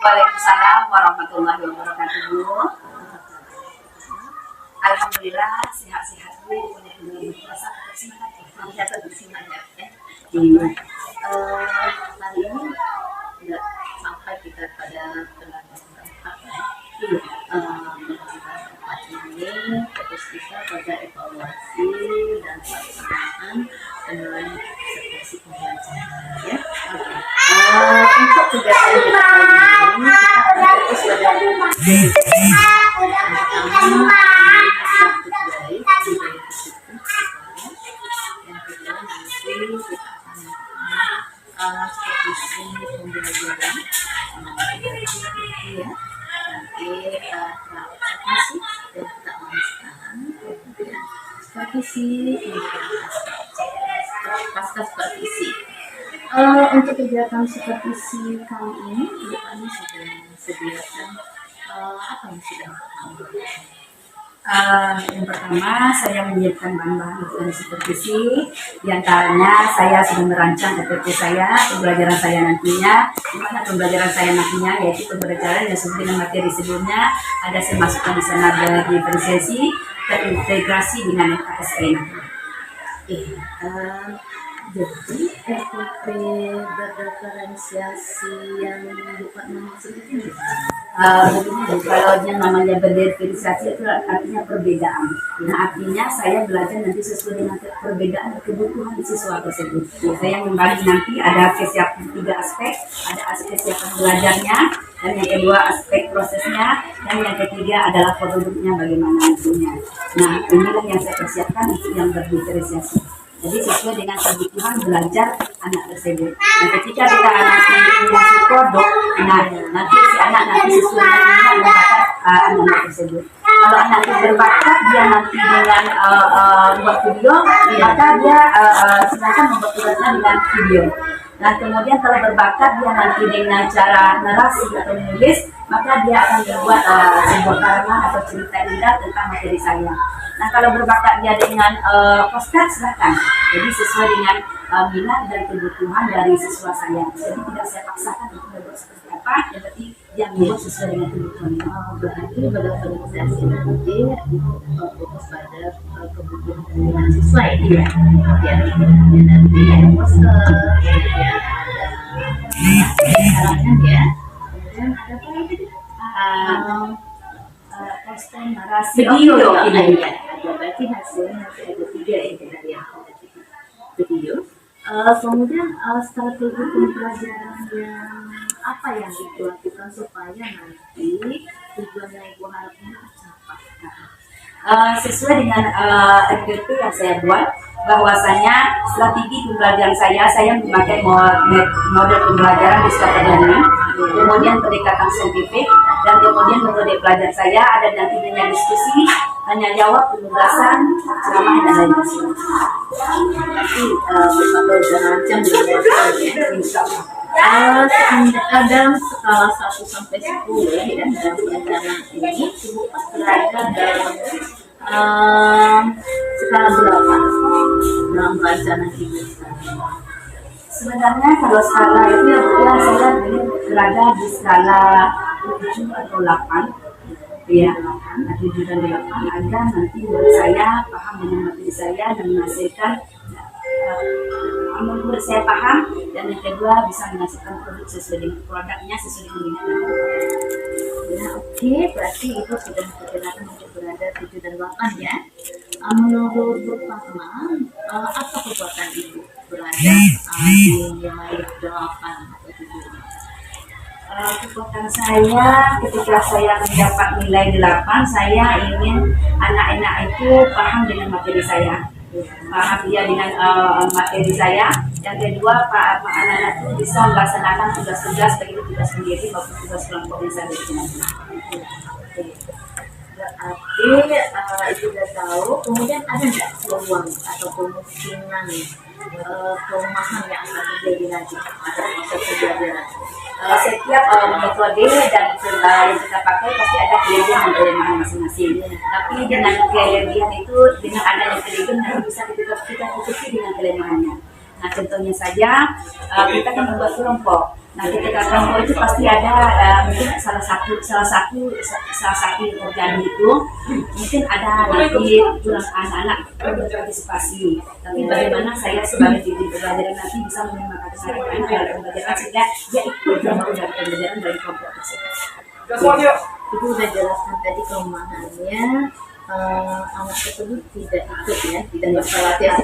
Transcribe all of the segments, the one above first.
Waalaikumsalam warahmatullahi wabarakatuh. Alhamdulillah sehat-sehat Bu. Punya puasa semangat. Kita bersemangat ya. Hari ini tidak sampai kita pada tempat ini terus kita pada evaluasi dan pelaksanaan dengan eksekusi pembelajaran ya. Untuk kegiatan kita ini kita fokus pada eksekusi pembelajaran ya. Nanti dan kita ulangi supervisi pasca supervisi. Untuk kegiatan supervisi kali ini kami sudah sediakan apa yang sudah yang pertama saya menyiapkan bahan-bahan untuk supervisi. Di antaranya saya sudah merancang SPP saya, pembelajaran saya nantinya. Di mana pembelajaran saya nantinya yaitu pembelajaran yang sesuai dengan materi sebelumnya. Ada saya masukkan di sana dari diferensiasi terintegrasi dengan KSN. Jadi SPP berdiferensiasi yang bukan maksud itu kalau yang namanya berdiferensiasi itu artinya perbedaan. Nah artinya saya belajar nanti sesuai dengan perbedaan kebutuhan siswa tersebut. Saya membagi nanti ada kesiapan 3 aspek, ada aspek kesiapan belajarnya, dan yang kedua aspek prosesnya, dan yang ketiga adalah produknya bagaimana nantinya. Nah inilah yang saya persiapkan untuk yang berdiferensiasi. Jadi sesuai dengan kebutuhan belajar anak tersebut. Dan ketika kita nanti masuk produk, nah nanti si anak nanti sesuai dengan bakat anak tersebut. Kalau anak itu berbakat dia nanti dengan buat video, maka dia silakan membuat tugasnya dengan video. Nah kemudian kalau berbakat dia nanti dengan cara narasi atau menulis, maka dia akan membuat sebuah karangan atau cerita indah tentang materi saya. Nah kalau berbakat dia dengan postcard silakan. Jadi sesuai dengan minat dan kebutuhan dari siswa saya. Jadi tidak saya paksakan untuk membuat seperti apa, yang penting dia membuat sesuai dengan kebutuhan. Berarti pada organisasi nanti fokus pada kebutuhan siswa ya. Ya nanti ada poster, kemudian ada karangan ya. Kemudian ada apa lagi? Poster narasi video ya. Berarti hasilnya ada 3 ya dari yang video. Kemudian strategi pembelajaran yang apa yang dilakukan supaya nanti tujuan yang ibu harapkan tercapai. Sesuai dengan FGP yang saya buat, bahwasanya strategi pembelajaran saya memakai model pembelajaran disciplinary, kemudian pendekatan saintifik, dan kemudian metode pelajar saya ada nanti dengan diskusi, tanya jawab, penugasan, ceramah dan lain-lain. Nanti bersama dengan jam dalam skala 1 sampai 10 ya dalam perencanaan ini ibu berada dalam skala berapa dalam perencanaan ini? Sebenarnya kalau skala itu ya saya berada di skala 7 atau 8 ya, 7 dan 8 agar nanti menurut saya paham dengan materi saya dan menghasilkan menurut saya paham, dan yang kedua bisa menghasilkan produk sesuai dengan produknya sesuai dengan minat dan nah oke, berarti itu sudah diperkenalkan untuk berada 7 dan 8 ya. Menurut Bu Fatma, apa kekuatan ibu berada di nilai 8 atau 7? Kekuatan saya ketika saya mendapat nilai 8, saya ingin anak-anak itu paham dengan materi saya, paham dia dengan materi saya. Yang kedua, anak-anak itu bisa melaksanakan tugas-tugas baik itu tugas sendiri maupun tugas kelompok yang saya berikan. Berarti itu sudah tahu. Kemudian ada nggak peluang atau kemungkinan kelemahan yang akan terjadi nanti pada proses pembelajaran? Setiap metode dan yang kita pakai pasti ada kelebihan dan kelemahan masing-masing. Tapi dengan kelebihan itu, dengan adanya kelebihan bisa kita tutupi dengan kelemahannya. Nah contohnya saja kita kan membuat kelompok. Nah, ketika kelompok itu pasti ada mungkin salah satu yang terjadi itu mungkin ada nanti kurang anak-anak berpartisipasi. Tapi bagaimana saya sebagai bimbing pembelajaran nanti bisa menyemangati anak dalam pembelajaran sehingga dia ikut dalam pembelajaran dari kelompok tersebut. Ibu udah jelaskan tadi kelemahannya, anak tersebut tidak ikut ya,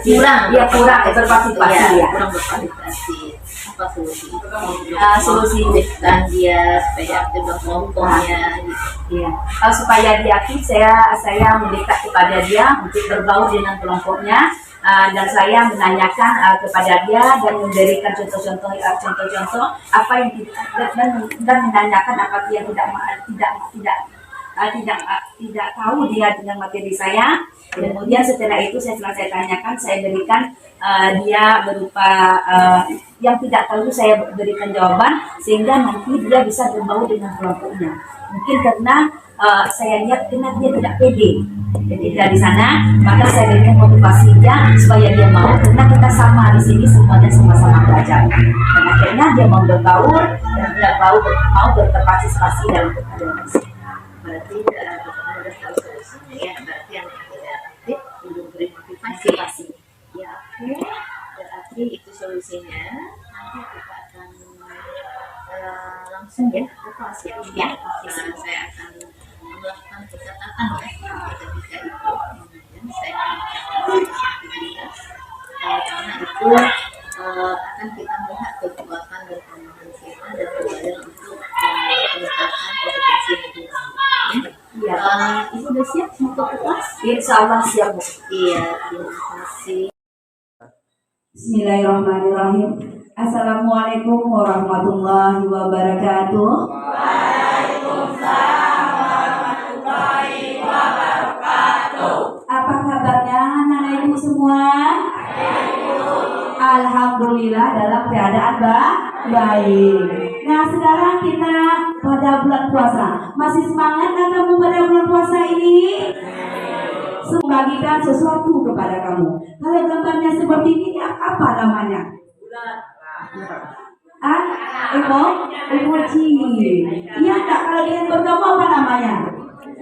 tidak berpartisipasi, kurang berpartisipasi ya. Kurang berpartisipasi. Apa solusi? Solusi Dan dia supaya aktif dalam kelompoknya. Iya. Supaya dia aktif, saya mendekat kepada dia untuk berbaur dengan kelompoknya. Dan saya menanyakan kepada dia dan memberikan contoh-contoh apa yang dan menanyakan apa yang tidak tahu dia dengan materi saya. Kemudian setelah itu setelah saya tanyakan, saya berikan dia berupa yang tidak tahu, saya berikan jawaban sehingga nanti dia bisa berbaur dengan kelompoknya. Mungkin karena saya lihat karena dia tidak pede ketika di sana, maka saya berikan motivasinya supaya dia mau, karena kita sama di sini semuanya sama-sama belajar. Dan akhirnya dia mau berbaur dan dia mau berpartisipasi dalam kegiatan. Berarti harus tahu solusinya ya. Berarti yang tidak aktif belum beri motivasi. Ya, oke. Berarti itu solusinya. Nanti kita akan langsung ya ke kelas ya. Saya akan melakukan pencatatan ya ketika itu. Kemudian saya akan aktivitas karena itu akan kita melihat kekuatan dan kelemahan kita dan kemudian untuk meningkatkan kompetensi kita. Ya. Ibu udah siap untuk ke kelas? Insya Allah siap, Bu. Iya, terima kasih. Bismillahirrahmanirrahim. Assalamualaikum warahmatullahi wabarakatuh. Waalaikumsalam warahmatullahi wabarakatuh. Apa kabarnya anak ibu semua? Alhamdulillah dalam keadaan baik. Nah, sekarang kita pada bulan puasa. Masih semangat kan kamu pada bulan puasa ini? Membagikan sesuatu kepada kamu. Kalau gambarnya seperti ini, apa namanya? Emoji. Iya enggak? Kalau dengan bertemu apa namanya?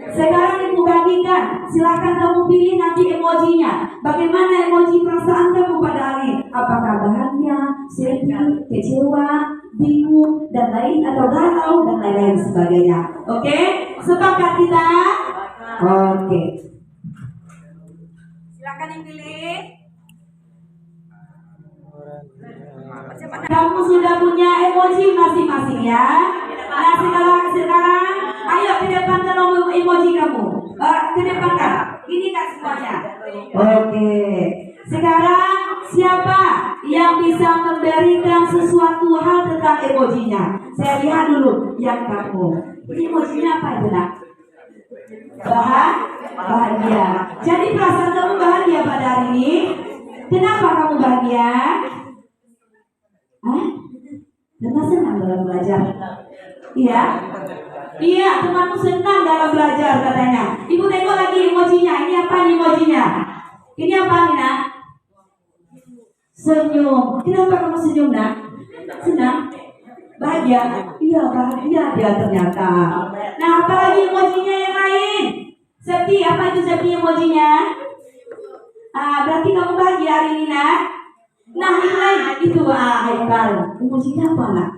Sekarang ibu bagikan. Silakan kamu pilih nanti emojinya. Bagaimana emoji perasaan kamu pada hari? Apakah bahagia, sedih, kecewa, bingung, dan lain, atau galau dan lain-lain sebagainya? Oke? Sepakat kita? Oke. Silakan yang pilih. Kamu sudah punya emoji masing-masing ya. Nah, sekarang ayo ke depan ke nomor emoji kamu. Ke depan kan. Ini kan semuanya. Oke. Sekarang siapa yang bisa memberikan sesuatu hal tentang emojinya? Saya lihat dulu yang kamu. Ini emojinya apa itu, Nak? Bahagia. Jadi perasaan kamu bahagia pada hari ini? Kenapa kamu bahagia? Karena senang dalam belajar. Iya. Iya, temanmu senang dalam belajar katanya. Ibu tengok lagi emojinya. Ini apa emojinya? Ini apa, Nina? Senyum. Kenapa kamu senyum, Nak? Senang? Bahagia? Iya, bahagia dia ternyata. Nah, apa lagi emojinya yang lain? Sepi, apa itu sepi emojinya? Berarti kamu bahagia hari ini, Nak? Nah, ini lain. Itu, Haikal. Emojinya apa, Nak?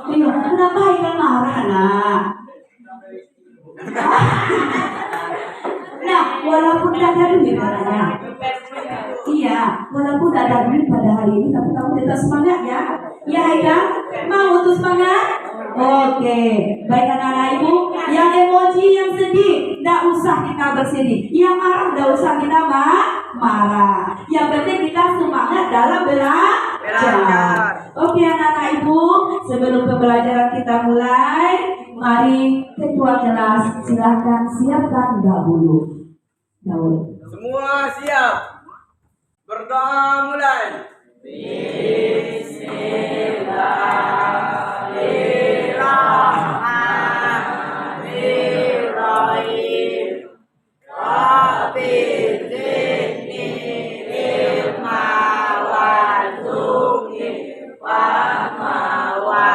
Iya, kenapa Haikal marah, Nak? Nah, walaupun tidak ada duit katanya. Iya, walaupun tidak ada duit pada hari ini, tapi kamu tetap semangat ya. Ya, Haikal, mau terus semangat? Oke, baik anak-anak ibu. Yang emoji yang sedih, tidak usah kita bersedih. Yang marah, tidak usah kita marah. Yang penting kita semangat dalam belajar. Oke anak-anak ibu, sebelum pembelajaran kita mulai, mari ketua kelas silakan siapkan dahulu. Semua siap. Berdoa mulai. Bismillahirrahmanirrahim. Rabbi zidni ilma warzuqni fahma wa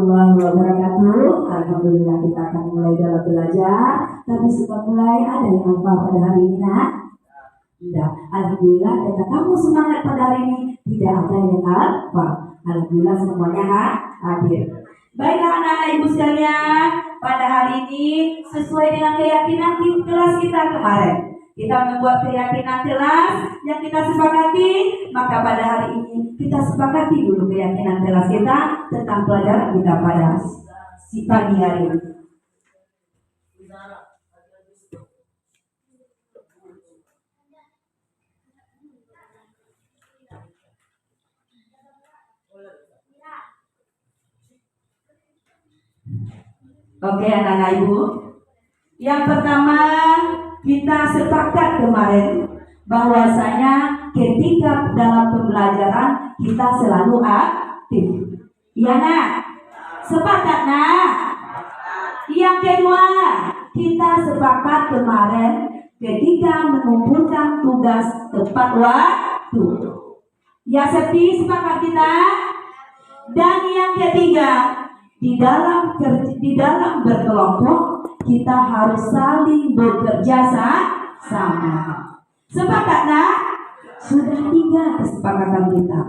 warahmatullahi wabarakatuh. Alhamdulillah kita akan mulai dalam belajar. Tapi sebelum mulai ada yang hafal pada hari ini, nak? Tidak. Alhamdulillah karena kamu semangat pada hari ini, tidak ada yang hafal. Alhamdulillah semuanya hadir. Baiklah anak-anak ibu sekalian, pada hari ini sesuai dengan keyakinan kelas kita kemarin, kita membuat keyakinan kelas yang kita sepakati. Maka pada hari ini kita sepakati dulu keyakinan kelas kita tentang pelajaran kita pada si pagi hari ini. Oke anak-anak ibu, yang pertama kita sepakat kemarin bahwasanya ketika dalam pembelajaran kita selalu aktif. Iya nak? Sepakat nak? Yang kedua, kita sepakat kemarin ketika mengumpulkan tugas tepat waktu. Ya seperti sepakat kita. Dan yang ketiga, di dalam berkelompok kita harus saling bekerja sama. Sepakat nak? Sudah 3 kesepakatan kita.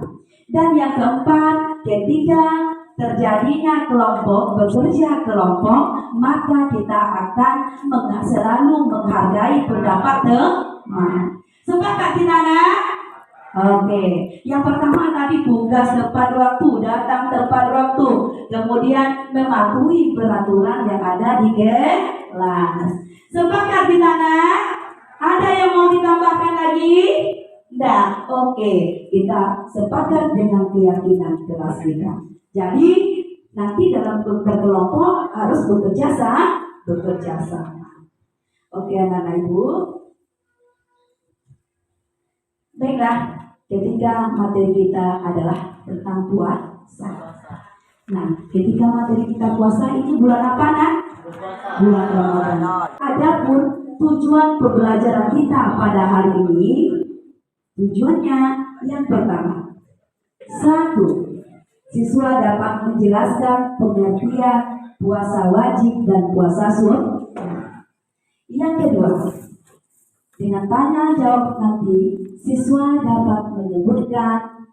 Dan yang keempat, ketika terjadinya bekerja kelompok, maka kita akan selalu menghargai pendapat teman. Sepakat kita nak? Oke, yang pertama tadi tugas tepat waktu, datang tepat waktu, kemudian mematuhi peraturan yang ada di kelas. Sepakat kita nak? Ada yang mau ditambahkan lagi? Tidak. Oke, kita sepakat dengan keyakinan kelas kita. Jadi nanti dalam berkelompok harus bekerja sama. Oke anak-anak ibu. Baiklah. Ketika materi kita adalah tentang puasa. Nah, ketika materi kita puasa ini bulan apa nak? Bulan Ramadan. Adapun tujuan pembelajaran kita pada hari ini, tujuannya yang pertama, 1. Siswa dapat menjelaskan pengertian puasa wajib dan puasa sunnah. Yang kedua, dengan tanya jawab nanti, siswa dapat menyebutkan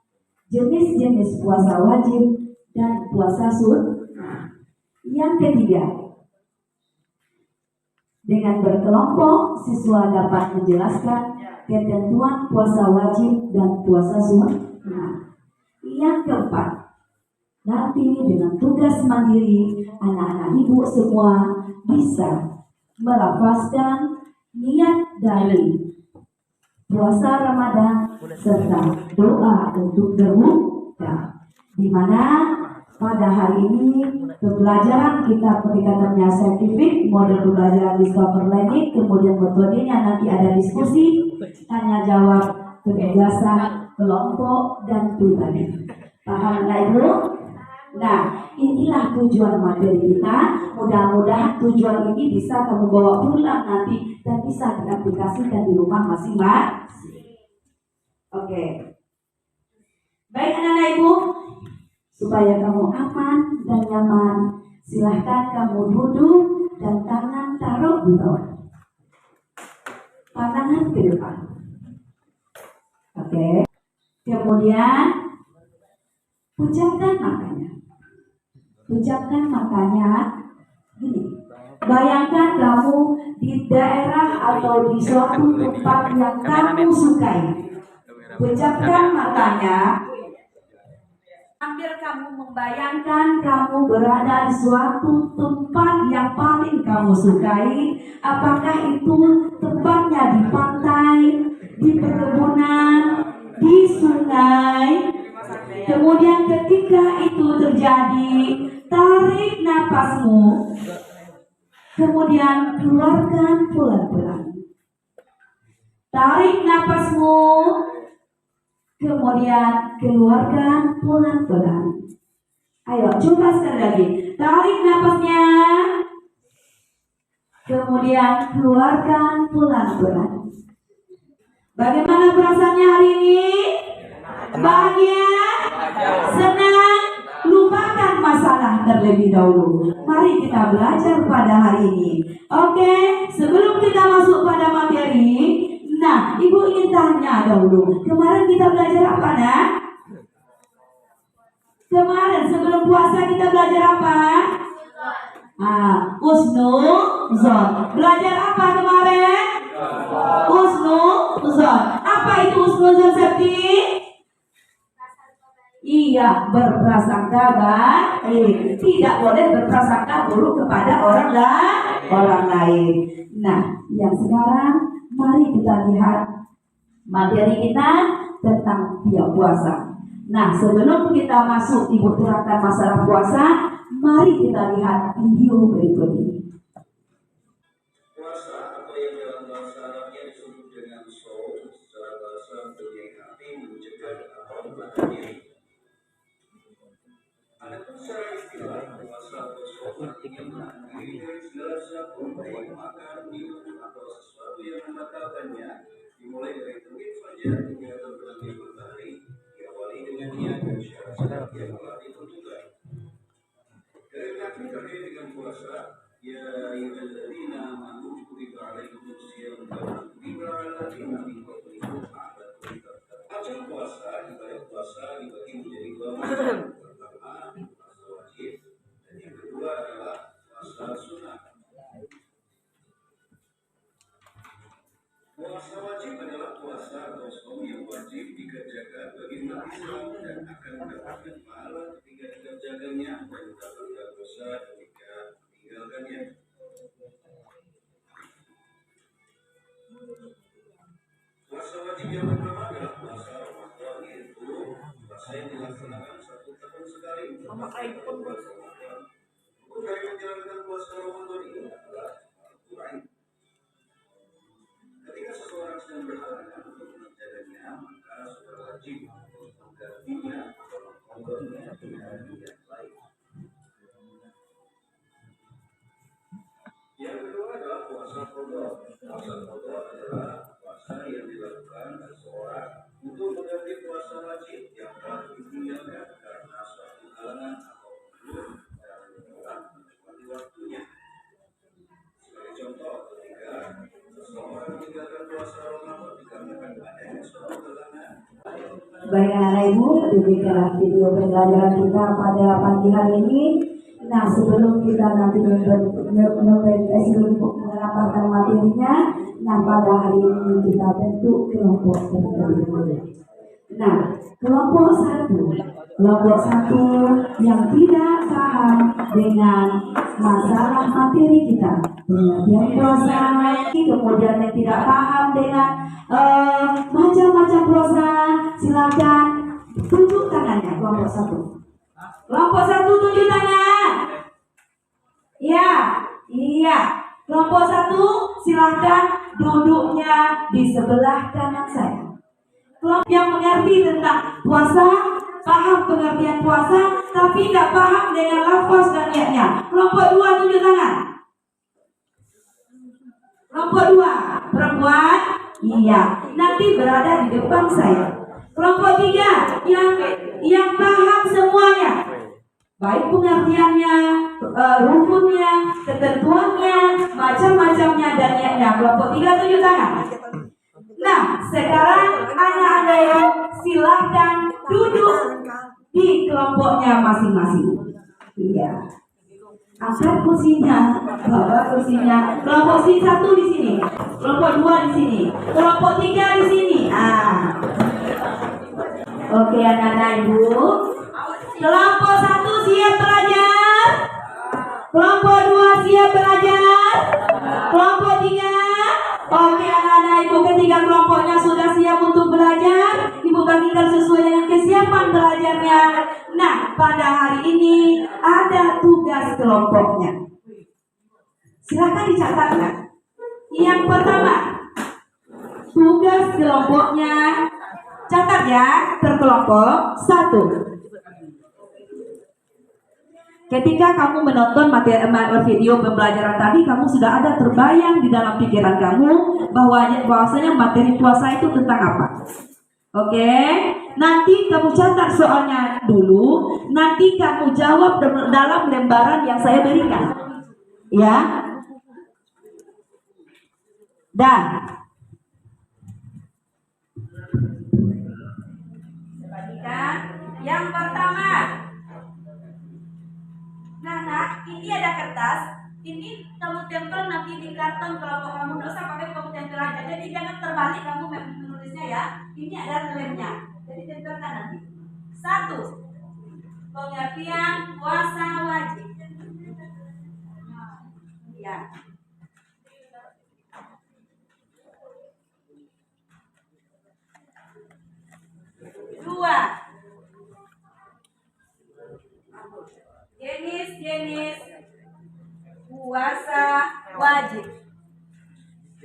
jenis-jenis puasa wajib dan puasa sunnah. Yang ketiga, dengan berkelompok, siswa dapat menjelaskan ketentuan puasa wajib dan puasa sunnah. Yang keempat, nanti dengan tugas mandiri, anak-anak ibu semua bisa melafazkan niat dari puasa Ramadan serta doa untuk berbuka, di mana pada hari ini pembelajaran kita pendekatannya saintifik, model pembelajaran discover learning, kemudian metodenya nanti ada diskusi, tanya jawab, penugasan kelompok dan pribadi. Paham nggak ibu? Nah, inilah tujuan materi kita. Mudah-mudahan tujuan ini bisa kamu bawa pulang nanti dan bisa diaplikasikan di rumah masing-masing. Oke. Baik anak-anak ibu, supaya kamu aman dan nyaman, silahkan kamu duduk dan tangan taruh di bawah. Tangan ke depan. Oke. Kemudian ucapkan makanya. Ucapkan makanya gini. Bayangkan kamu di daerah atau di suatu tempat yang kamu sukai. Ucapkan makanya. Sambil kamu membayangkan kamu berada di suatu tempat yang paling kamu sukai. Apakah itu tempatnya di pantai, di perkebunan, di sungai. Kemudian ketika itu terjadi, tarik napasmu, kemudian keluarkan pelan-pelan. Tarik napasmu, kemudian keluarkan pelan-pelan. Ayo coba sekali lagi. Tarik napasnya, kemudian keluarkan pelan-pelan. Bagaimana perasaannya hari ini? Bahagia? Senang? Lupakan masalah terlebih terlebih dahulu. Mari kita belajar pada hari ini. Oke, sebelum kita masuk pada materi, nah, Ibu ingin tanya dahulu. Kemarin kita belajar apa, Nak? Kemarin sebelum puasa kita belajar apa? Husnuzon. Belajar apa kemarin? Husnuzon. Apa itu husnuzon, Septi? Iya, berprasangka baik. Tidak boleh berprasangka buruk kepada orang lain. Nah, yang sekarang mari kita lihat materi kita tentang tiap puasa. Nah, sebelum kita masuk Ibu terangkan masalah puasa, mari kita lihat video berikut ini. Puasa atau yang dalam bahasa Arabnya disebut dengan shaum secara bahasa menyehatkan, mencegah atau menahan diri. Adapun secara istilah puasa atau shaum artinya menahan diri dari segala sesuatu baik makan, minum atau sesuatu yang membatalkannya, dimulai dari terbit fajar hingga terbenamnya matahari, diawali dengan niat dan syarat-syarat yang telah ditentukan. Dari terkait dengan puasa, ya ayyuhalladzina amanu kutiba alaikumus shiyam kama kutiba alal ladzina min qablikum la'allakum tattaqun. Macam puasa, ibadah puasa dibagi menjadi dua macam. Pertama, puasa wajib, dan yang kedua adalah puasa sunnah. Puasa wajib adalah puasa atau shaum yang wajib dikerjakan bagi umat Islam dan akan mendapatkan pahala ketika dikerjakannya dan mendapatkan dosa ketika meninggalkannya. Puasa wajib yang pertama adalah puasa Ramadan, yaitu puasa yang dilaksanakan 1 tahun sekali. Hukum dari menjalankan puasa Ramadan ini adalah Al-Quran. Ketika seseorang sedang berhalangan untuk mengerjakannya, maka sudah wajib menggantinya atau mengkodoknya dengan niat lain. Yang kedua adalah puasa qadha. Puasa qadha adalah puasa yang dilakukan seseorang untuk mengganti puasa wajib yang telah ditinggalkan karena suatu halangan atau belum dan menepati waktunya. Sebagai contoh, ketika seseorang meninggalkan puasa Ramadan dikarenakan adanya suatu halangan. Baik anak ibu, demikianlah video pembelajaran kita pada pagi hari ini. Nah, sebelum kita nanti sebelum mengamalkan materinya, nah pada hari ini kita bentuk kelompok terlebih dahulu. Nah, kelompok satu yang tidak paham dengan masalah materi kita, pengertian puasa, kemudian yang tidak paham dengan macam-macam puasa, silakan tunjuk tangannya. Kelompok satu. Kelompok satu tunjuk tangan. Iya. Kelompok satu silakan duduknya di sebelah kanan saya. Kelompok yang mengerti tentang puasa, paham pengertian puasa, tapi tidak paham dengan lafaz dan niatnya. Kelompok dua tunjuk tangan. Kelompok dua perempuan, iya. Nanti berada di depan saya. Kelompok tiga yang paham semuanya, baik pengertiannya, rukunnya, ketentuannya, macam-macamnya dan niatnya. Kelompok tiga tunjuk tangan. Nah, sekarang anak-anak yang silahkan duduk di kelompoknya masing-masing. Iya. Angkat kursinya, bawa kursinya. Kelompok satu di sini, kelompok dua di sini, kelompok tiga di sini. Oke, anak-anak ibu. Kelompok satu siap belajar. Kelompok dua siap belajar. Kelompok tiga. Oke, anak-anak ibu, ketika kelompoknya sudah siap untuk belajar, ibu bagikan sesuai dengan kesiapan belajarnya. Nah, pada hari ini ada tugas kelompoknya. Silakan dicatatkan. Yang pertama, tugas kelompoknya, catat ya, terkelompok 1. Ketika kamu menonton video pembelajaran tadi, kamu sudah ada terbayang di dalam pikiran kamu bahwasanya materi puasa itu tentang apa. Oke. Nanti kamu catat soalnya dulu, nanti kamu jawab dalam lembaran yang saya berikan. Ya. Dan perhatikan yang pertama. Nah, ini ada kertas. Ini kamu tempel nanti di karton. Kalau kamu nggak usah pakai, kamu tempel aja. Jadi jangan terbalik kamu menulisnya ya. Ini ada lemnya. Jadi tempelkan nanti. 1. Pengertian puasa wajib. Ya. 2. Jenis-jenis puasa wajib.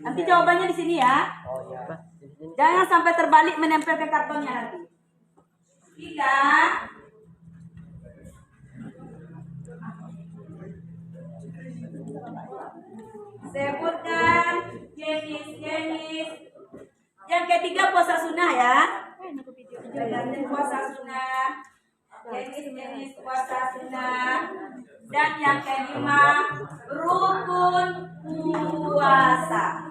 Nanti jawabannya di sini ya. Jangan sampai terbalik menempel ke kartonnya nanti. 3. Sebutkan jenis-jenis. Yang ketiga puasa sunnah ya. Puasa sunnah. Jenis-jenis puasa sunnah. Dan yang kelima rukun puasa.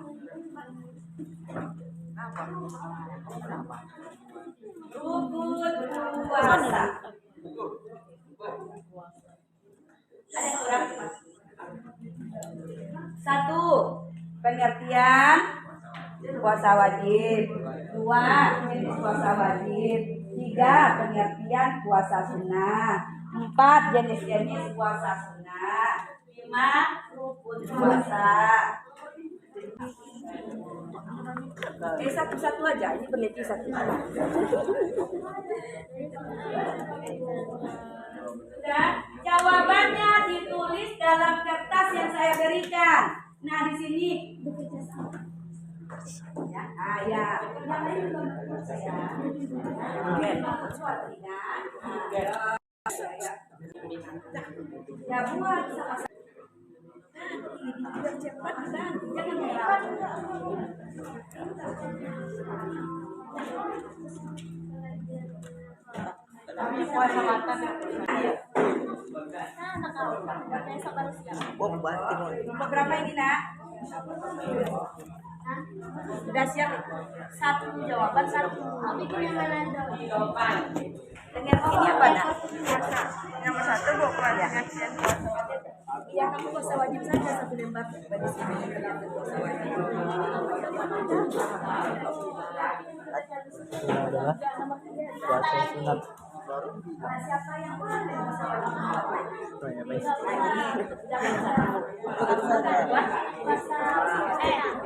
Rukun puasa. Ada yang kurang? 1. Pengertian puasa wajib. 2. Jenis puasa wajib. 3. Pengertian puasa sunnah. 4. Jenis-jenis puasa sunnah. 5. Rukun puasa. Satu-satu aja. Ini peneliti satu. Dan jawabannya ditulis dalam kertas yang saya berikan. Nah, di sini ya, ya. Yang lain belum saya. Oke. Ya, buat sama-sama. Jangan merah. Kami puasa makan. Berapa ini nak? Sudah siap? 1 jawaban 1. Jawaban. Dengan ini apa nak? Nomor 1 bukan ya? Ya kamu puasa wajib saja 1 lembar bagi sini. Puasa wajib. Adalah puasa sunat. Siapa yang puasa wajib?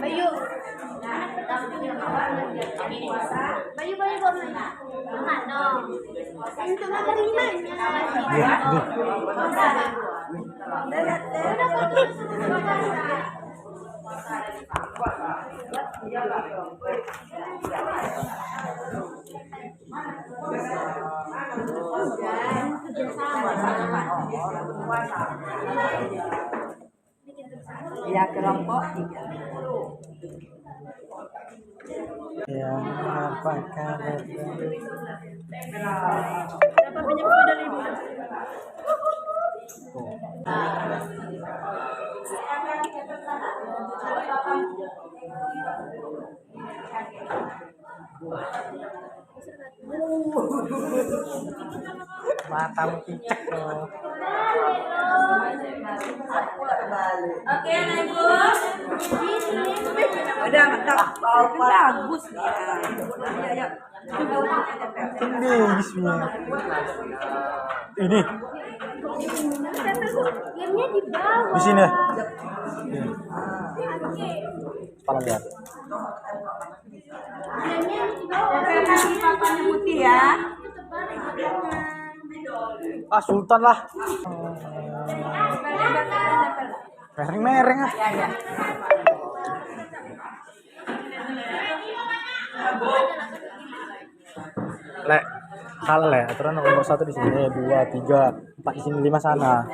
Bayu. Bayu bawa mana? Mana? Untuk makan di mana? Ya kelompok 3. Yang apa karet? Dapat banyak medali ibu. Matamu cicak loh. Oke, Ibu. Udah mantap. Bagus nih. Ini bismillah. Ini Gamenya di bawah. di sini. Kepala lihat. Gamenya di bawah. Kasih papannya putih ya. Ah, Sultan lah. Mereng-mereng ah. Ya, ya. Lek, salah le. Aturan nomor 1 di sini, 2, 3, 4 di sini, 5 sana.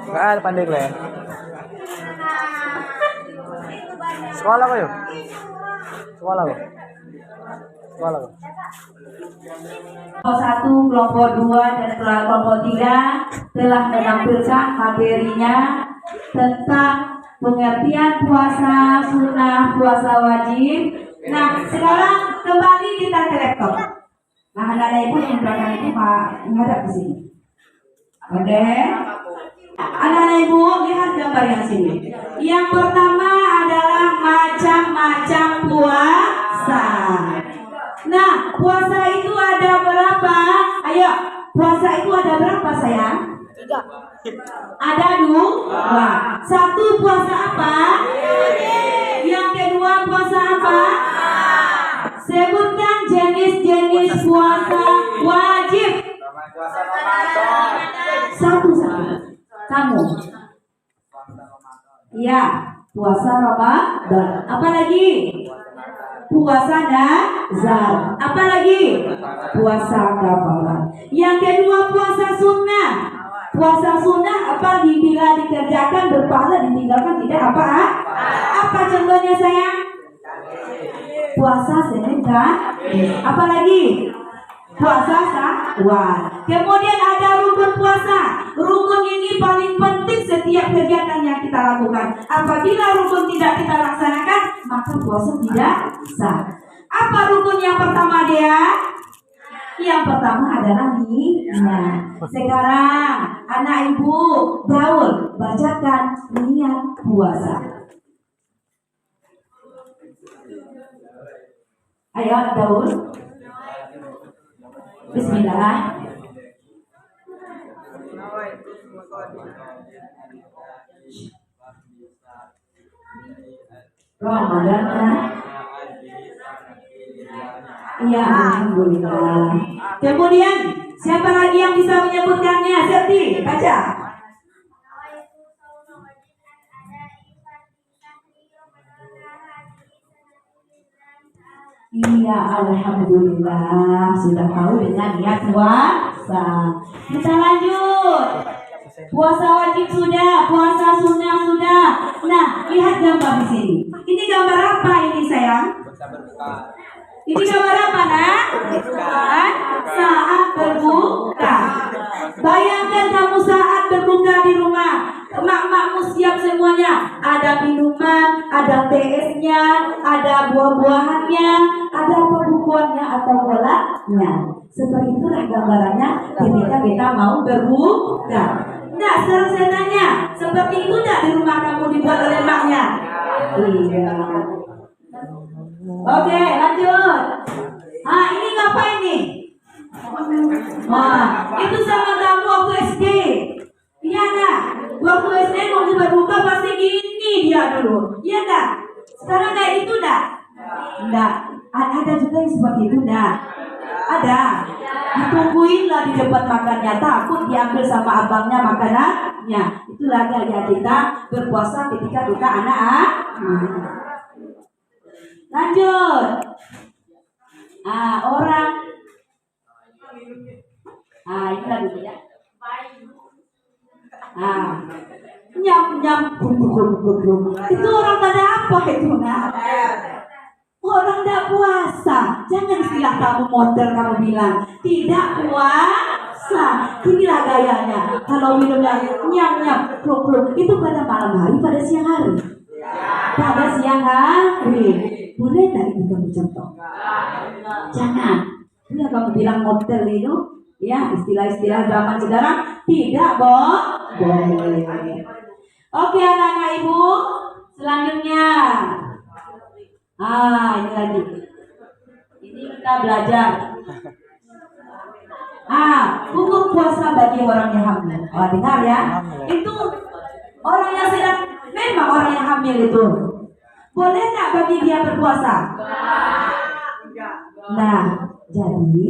Enggak ada pandai le. Sekolah kau yuk. Sekolah kau. Sekolah. Kelompok 1, kelompok 2, dan kelompok 3 telah menampilkan materinya tentang pengertian puasa sunnah, puasa wajib. Nah, sekarang kembali kita ke laptop. Nah, anak-anak ibu yang belakang itu Pak menghadap ke sini. Oke. Anak-anak ibu lihat gambar yang sini. Yang pertama adalah macam-macam puasa. Nah, puasa itu ada berapa? Ayo, puasa itu ada berapa sayang? 3. Ada 2. Satu puasa apa? Yang kedua puasa apa? Sebutkan jenis-jenis puasa wajib. Puasa Ramadan. Satu-satu. Kamu. Iya, puasa Ramadan. Apa lagi? Puasa nazar. Apa lagi? Puasa kafarat. Yang kedua puasa sunnah. Puasa sunnah apa bila dikerjakan berpahala, ditinggalkan tidak apa? Apa contohnya sayang? Puasa Senin kan? Apa lagi? Puasa Syawal. Kemudian ada rukun puasa. Rukun ini paling penting setiap kegiatan yang kita lakukan. Apabila rukun tidak kita laksanakan, maka puasa tidak sah. Apa rukun yang pertama dia? Yang pertama adalah niat. Sekarang anak ibu Daul bacakan niat puasa. Ayo Daul. Bismillah. Ramadan kan? Iya, alhamdulillah. Kemudian siapa lagi yang bisa menyebutkannya? Serti, baca. Iya, alhamdulillah sudah tahu dengan niat puasa. Kita lanjut. Puasa wajib sudah, puasa sunnah sudah. Nah, lihat gambar di sini. Ini gambar apa ini sayang? Ini gambar apa nak? Saat berbuka. Bayangkan kamu saat berbuka di rumah. Emak-emakmu siap semuanya. Ada minuman, ada TS-nya, ada buah-buahannya, ada pembukuannya atau kolaknya. Seperti itulah gambarannya ketika kita mau berbuka. Nah, sekarang saya tanya, seperti itu tidak di rumah kamu dibuat oleh emaknya? Iya. Oke, lanjut. Ah, ini ngapain nih? Wah, itu sama kamu waktu SD. Iya enggak? Waktu SD waktu berbuka pasti gini dia dulu. Iya enggak? Sekarang kayak itu enggak? Enggak. Ada juga yang seperti itu enggak? Ada. Ditungguin lah di depan makannya, takut diambil sama abangnya makanannya. Itulah gaya kita berpuasa ketika kita anak. Lanjut. Orang. Ini lagi ya. Nyam belum. Itu orang tanda apa itu nak? Orang tidak puasa. Jangan istilah kamu modern kamu bilang tidak puasa. Inilah gayanya. Kalau minumnya nyam belum itu pada malam hari, pada siang hari. Pada siang hari. Boleh tidak itu kamu contoh? Jangan. Ini kamu bilang model itu, ya istilah-istilah zaman sekarang tidak boleh. Oke anak-anak ibu, selanjutnya. Ini lagi. Ini kita belajar. Hukum puasa bagi orang yang hamil. Dengar ya. Itu orang yang sedang, memang orang yang hamil itu. Boleh nggak bagi dia berpuasa? Nah, jadi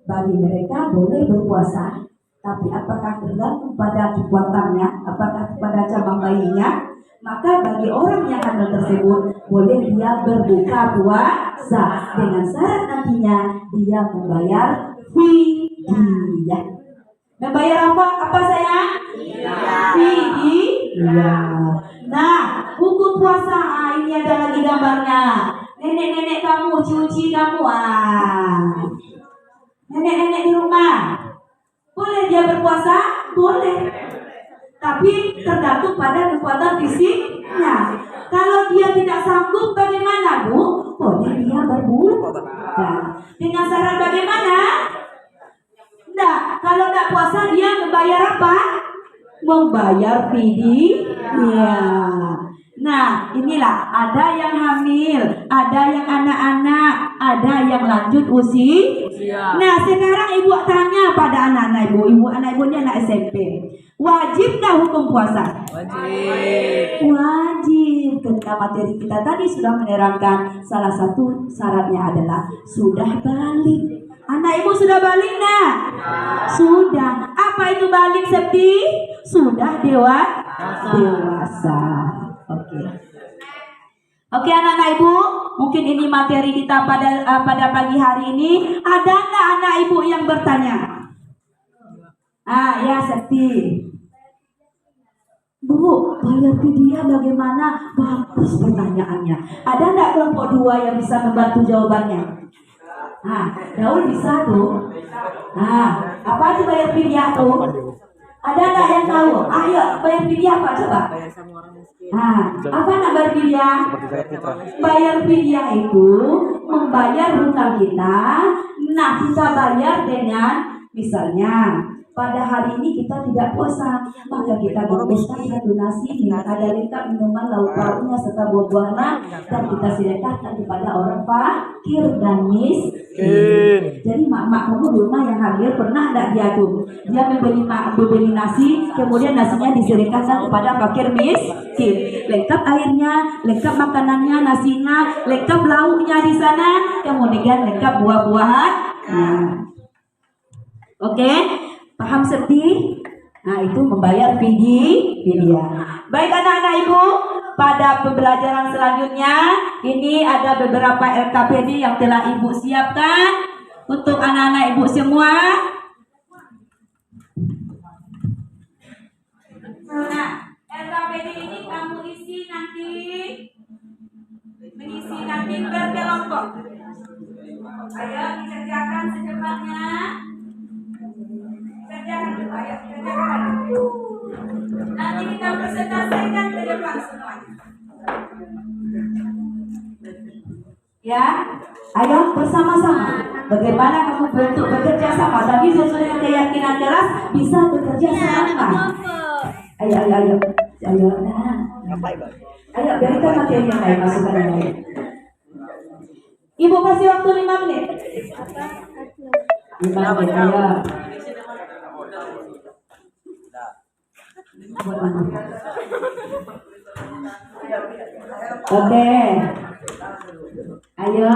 bagi mereka boleh berpuasa. Tapi apakah tergantung pada kekuatannya, apakah pada cabang bayinya? Maka bagi orang yang hamil tersebut boleh dia berbuka puasa dengan syarat nantinya dia membayar fidyah. Membayar apa sayang? Fidyah. Nah, hukum puasa ini ada lagi gambarnya. Nenek nenek-nenek kamu, uci-uci kamu, nenek-nenek di rumah, boleh dia berpuasa? Boleh. Tapi tergantung pada kekuatan fisiknya. Kalau dia tidak sanggup bagaimana, Bu? Boleh dia berbuka. Dengan syarat bagaimana? Enggak, kalau enggak puasa dia membayar apa? Membayar fidyah. Nah, inilah ada yang hamil, ada yang anak-anak, ada yang lanjut usia. Nah, sekarang ibu tanya pada anak-anak ibu anak ibu ini anak SMP. Wajibkah hukum puasa? Wajib. Wajib. Ketika materi kita tadi sudah menerangkan salah satu syaratnya adalah sudah balik. Anak ibu sudah balik nak? Sudah. Apa itu balik Septi? Sudah dewasa. Oke anak-anak ibu, mungkin ini materi kita pada pagi hari ini. Ada nggak anak ibu yang bertanya? Ya Septi. Bu, bayar fidyah bagaimana? Bagus pertanyaannya. Ada nggak kelompok 2 yang bisa membantu jawabannya? Daul bisa tuh. Apa itu bayar fidyah tuh? Ada nggak yang tahu? Ayo, bayar fidyah apa coba? Apa nak bayar fidyah? Bayar fidyah itu membayar hutang kita. Nah, kita bayar dengan misalnya pada hari ini kita tidak puasa, maka kita bungkuskan satu nasi dengan ada lengkap minuman lauk pauknya serta buah-buahan dan kita sedekahkan kepada orang fakir dan miskin. Jadi mak-mak kamu di rumah yang hamil pernah tidak dia tuh? Dia membeli nasi, kemudian nasinya disedekahkan kepada fakir miskin. Lengkap airnya, lengkap makanannya, nasinya, lengkap lauknya di sana, kemudian lengkap buah-buahan. Oke? Paham Septi? Nah itu membayar fidyah. Baik anak-anak ibu, pada pembelajaran selanjutnya ini ada beberapa LKPD yang telah ibu siapkan untuk anak-anak ibu semua. Nah LKPD ini kamu isi nanti, mengisi nanti berkelompok. Ayo dikerjakan secepatnya. Kerjakan. Nanti kita presentasikan ke depan semuanya. Ya, ayo bersama-sama. Bagaimana kamu bentuk bekerja sama? Tadi sesuai dengan keyakinan keras bisa bekerja sama. Ayo. Nah. Ayo berikan materi yang lain, masukkan yang lain. Ibu kasih waktu 5 menit. 5 menit, ayo. Oke. Ayo.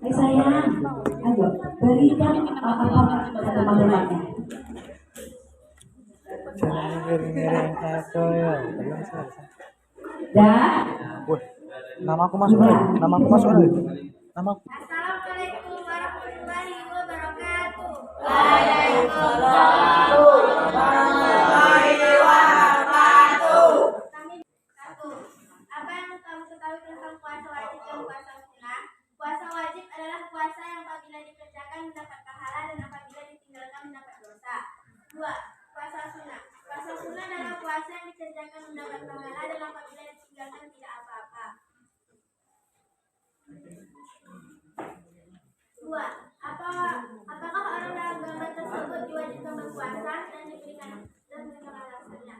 Hai sayang. Ayo berikan apa-apa. Dah. Nama aku masuk dulu. Nama aku masuk dulu. Nama aku. Assalamualaikum warahmatullahi wabarakatuh. Waalaikumsalam warahmatullahi wabarakatuh. Satu. Apa yang kamu ketahui tentang puasa wajib dan puasa sunnah? Puasa wajib adalah puasa yang apabila dikerjakan mendapat pahala dan apabila ditinggalkan mendapat dosa. 2. Puasa sunnah. Puasa sunnah adalah puasa yang dikerjakan mendapat pahala dan apabila ditinggalkan tidak apa-apa. 2. Apakah orang dalam gambar tersebut diwajibkan berpuasa dan diberikan alasannya?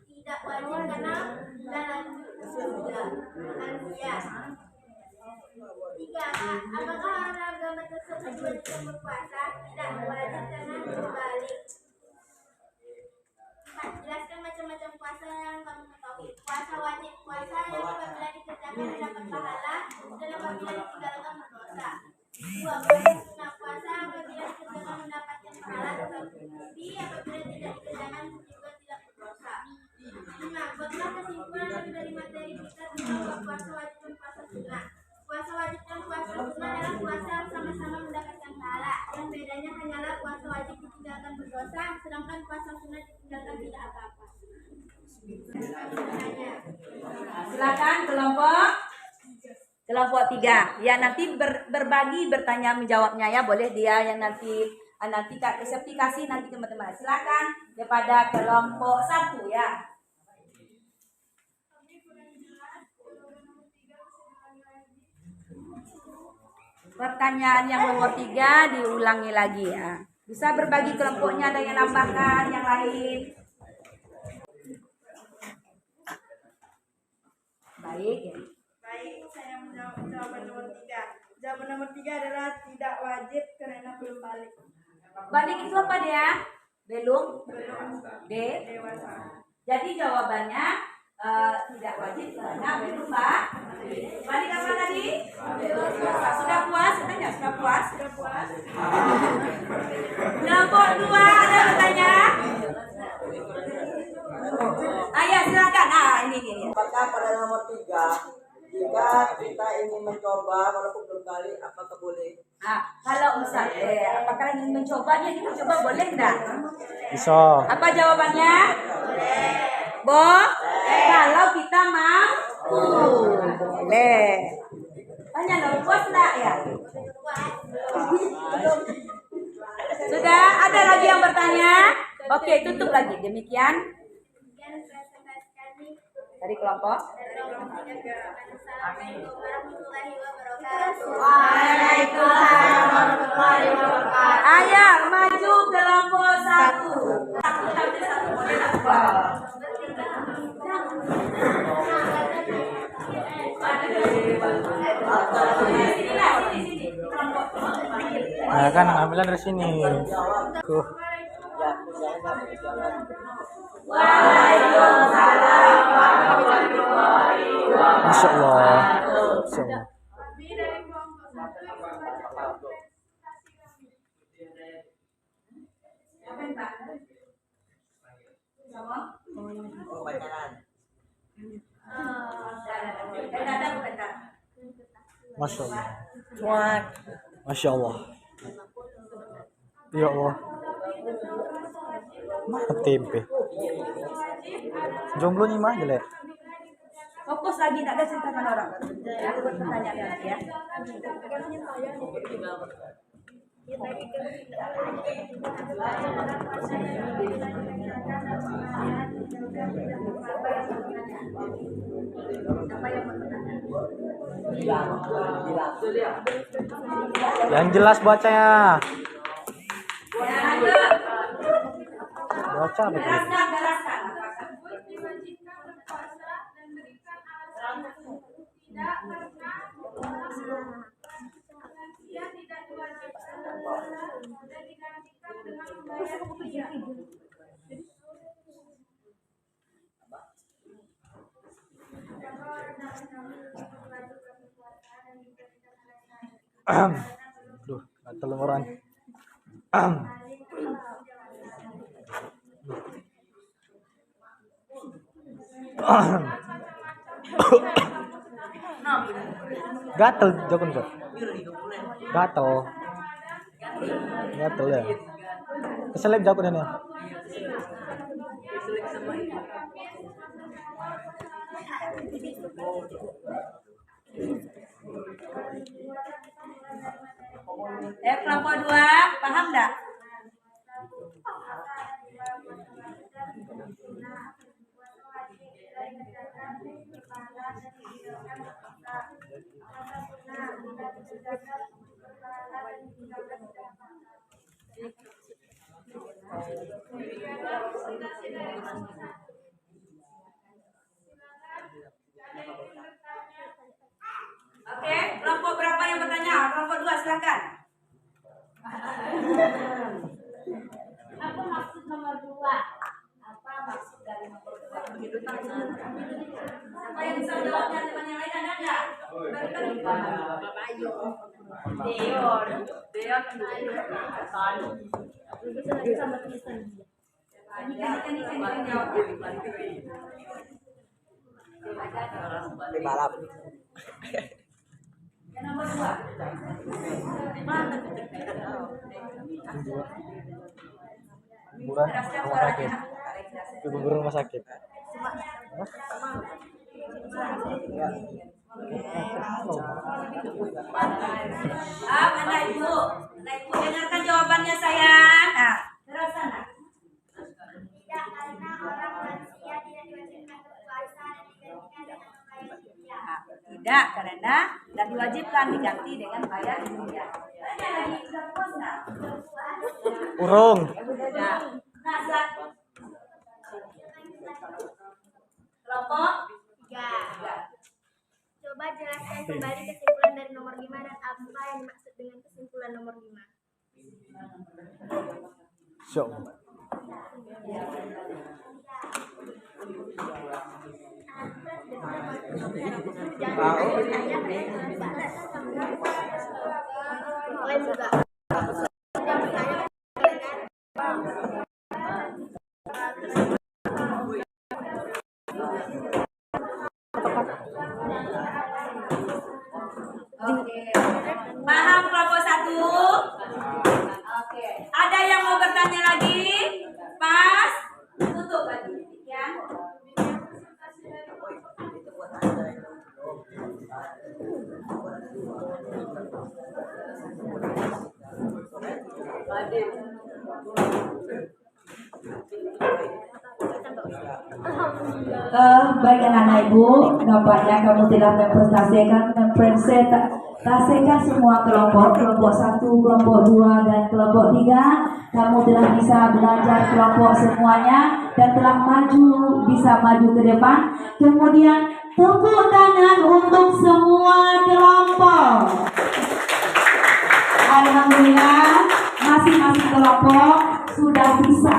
Tidak wajib karena sudah lansia. 3. Apakah orang dalam gambar tersebut diwajibkan berpuasa? Tidak wajib karena berbalik. 4. Jelaskan macam-macam puasa yang kamu ketahui. Puasa wajib, puasa yang apabila dikerjakan mendapat pahala dan apabila ditinggalkan berdosa. 2. Puasa sunnah, puasa yang apabila dikerjakan mendapatkan pahala tetapi apabila tidak dikerjakan juga tidak berdosa. 5. Buatlah kesimpulan dari materi kita tentang puasa wajib dan puasa sunnah. Puasa wajib dan puasa sunnah adalah puasa yang sama-sama mendapatkan pahala. Yang bedanya hanyalah puasa wajib ditinggalkan berdosa, sedangkan puasa sunnah ditinggalkan tidak apa-apa. Silakan kelompok Kelompok 3. Ya nanti berbagi bertanya menjawabnya ya. Boleh dia yang nanti Kak Septi kasih nanti teman-teman. Silakan kepada kelompok 1 ya. Pertanyaan yang nomor 3 diulangi lagi ya. Bisa berbagi kelompoknya, ada yang nambahkan yang lain. Baik ya. Baik, saya menjawab jawaban nomor 3. Jawaban nomor 3 adalah tidak wajib karena belum balik. Balik itu apa dia? Belum? Dewasa. Jadi jawabannya tidak wajib karena belum Mbak. Balik apa tadi? Sudah puas? Tanya sudah puas? Sudah puas? Kelompok 2 ada bertanya? Ayo silakan. Ini. Apakah pada nomor 3 jika kita ingin mencoba walaupun belum kali apakah boleh? Kalau misalnya apakah ingin mencobanya kita coba boleh enggak? Bisa. Apa jawabannya? Boleh. Kalau kita mampu. Boleh. Tanya dong, puas enggak ya? Sudah, ada lagi yang bertanya? Oke, tutup lagi. Demikian dari kelompok. Waalaikumsalam warahmatullahi wabarakatuh. Ayo maju kelompok 1. Satu boleh Nah kan ambilan dari sini. Tuh. Waalaikumsalam warahmatullahi wabarakatuh. Masya Allah. Masya Allah. Oh, pacaran. Masya Allah. Masya Allah. Ya Allah. Mana tempe? Jomblo nih mah jelek. Fokus lagi, tak ada ceritakan orang. Ya, aku bertanya lagi ya. Yang jelas bacanya. Baca betul. Jelaskan. Duh, telunguran. Gatel jokun kok. Gatel. Gatel ya. Keselip jokun ini. Kelompok 2, paham enggak? Oke, kelompok berapa yang bertanya? Kelompok 2 silakan. Apa maksud nomor 2? Apa maksud dari nomor 2? Siapa yang bisa jawabnya? Teman yang lain ada enggak? Bapak Ayu. Deon. Ini jawabnya. Balap. Yang nomor 2. Liburan rumah sakit. Liburan rumah sakit. Anak ibu dengarkan jawabannya sayang. Nah, terus sana. Tidak, karena orang lansia tidak diwajibkan berpuasa dan digantikan dengan membayar fidyah. Tidak, karena dan diwajibkan diganti dengan bayar fidyah. Tanya lagi, sudah puas nggak? Urung. Sudah. Nah, kelompok 3. Coba jelaskan kembali kesimpulan dari nomor 5 dan apa yang dimaksud dengan kesimpulan nomor 5. Syok. Paham kelompok 1? Oke. Ada yang mau bertanya lagi? Pas? Tutup lagi. Ya. Baik anak-anak ibu, nampaknya kamu telah mempresentasikan semua kelompok 1, kelompok 2, dan kelompok 3. Kamu telah bisa belajar kelompok semuanya dan telah bisa maju ke depan. Kemudian tepuk tangan untuk semua kelompok. Alhamdulillah, masing-masing kelompok sudah bisa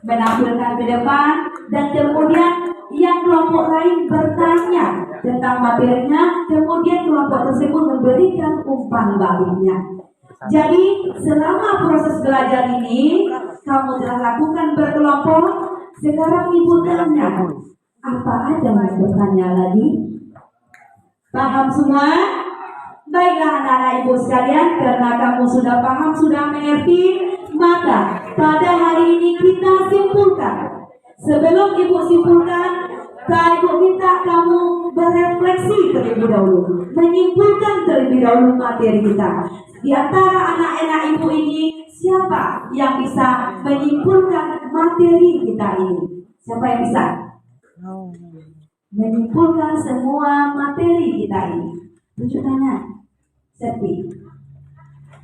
menampilkan ke depan, dan kemudian yang kelompok lain bertanya tentang materinya, kemudian kelompok tersebut memberikan umpan baliknya. Jadi selama proses belajar ini kamu telah lakukan berkelompok. Sekarang ibu tanya, apa ada yang bertanya lagi? Paham semua? Baiklah anak-anak ibu sekalian, karena kamu sudah paham, sudah mengerti, maka pada hari ini kita simpulkan. Sebelum ibu simpulkan, ibu minta kamu berefleksi terlebih dahulu, menyimpulkan terlebih dahulu materi kita. Di antara anak-anak ibu ini, siapa yang bisa menyimpulkan materi kita ini? Siapa yang bisa menyimpulkan semua materi kita ini? Tunjuk tangan. Sepi.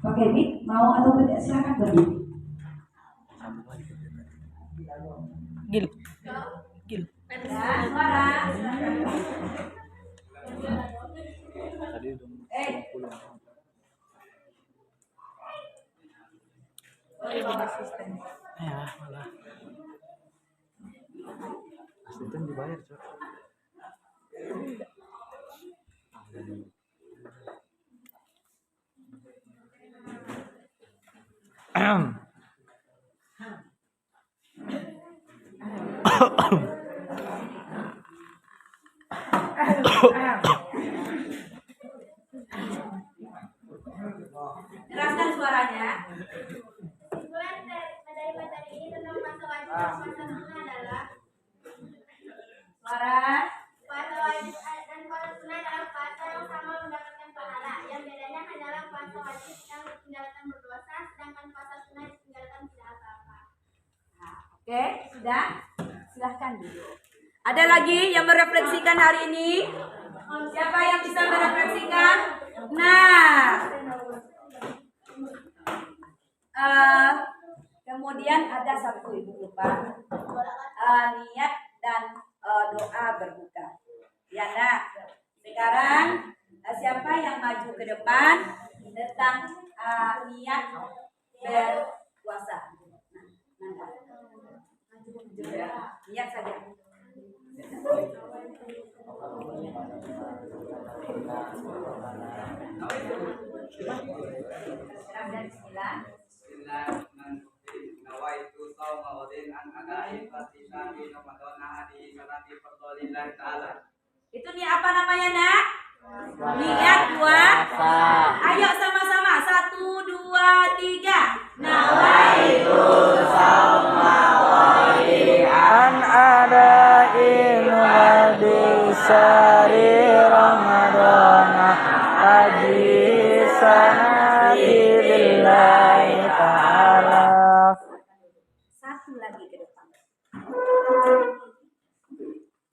Pakai mic, mau atau tidak? Silakan berdiri. Gil. Suara. Ya, malah. Asisten dibayar, Cok. Teraskan suaranya. Kesimpulan dari materi ini tentang puasa wajib dan puasa sunnah adalah Suara. puasa wajib dan puasa sunnah adalah puasa yang sama mendapatkan pahala. Yang bedanya adalah puasa wajib yang ditinggalkan berdosa, sedangkan puasa sunnah ditinggalkan tidak apa-apa. Oke, sudah. Silahkan dulu. Ada lagi yang merefleksikan hari ini? Siapa yang bisa merefleksikan? Nah, kemudian ada satu ibu lupa, niat dan doa berbuka. Ya nak. Sekarang siapa yang maju ke depan tentang niat berpuasa? Niat saja. Bismillah. Nawaitu shauma ghadin an ada'i fatihati Ramadan hadi salati fardhillah taala. Itu nih apa namanya nak? Niat puasa. Ayo sama-sama. 1, 2, 3. Nawaitu shauma An ada in wadi syari Ramadan. satu lagi ke depan.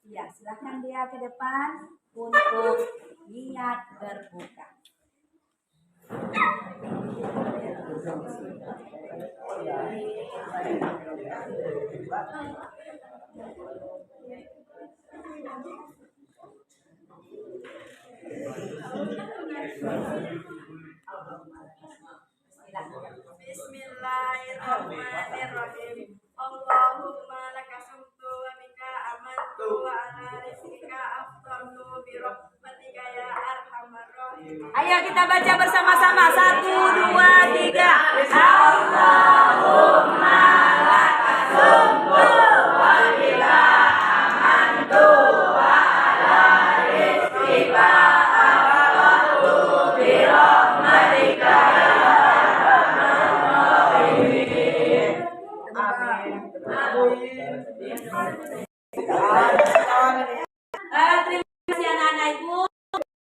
Ya, silakan dia ke depan untuk niat berbuka. Bismillahirrahmanirrahim. Allahumma laka sumtu wa bika amantu wa ala rizqika afdaltu bi rahmatika ya arhamar rahim. Ayo kita baca bersama-sama. 1, 2, 3. Allahumma laka sumtu wa bika amantu wa ala rizqika afdaltu bi rahmatika ya terima kasih anak-anak ibu.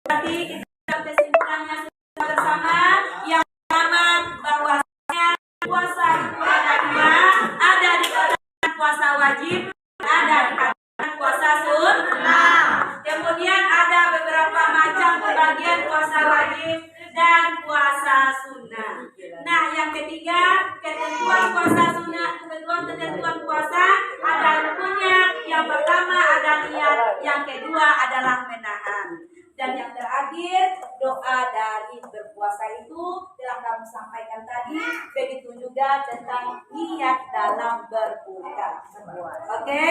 Berarti kita kesimpulannya sudah bersama. Yang pertama bahwasanya puasa itu ada dua, ada dikatakan puasa wajib, ada dikatakan puasa sunnah. Kemudian ada beberapa macam pembagian puasa wajib dan puasa sunnah. Nah, yang ketiga, ketentuan puasa sunnah, ketentuan puasa ada rukunnya. Yang pertama ada niat, yang kedua adalah menahan. Dan yang terakhir, doa dari berpuasa itu telah kami sampaikan tadi, begitu juga tentang niat dalam berbuka. Oke?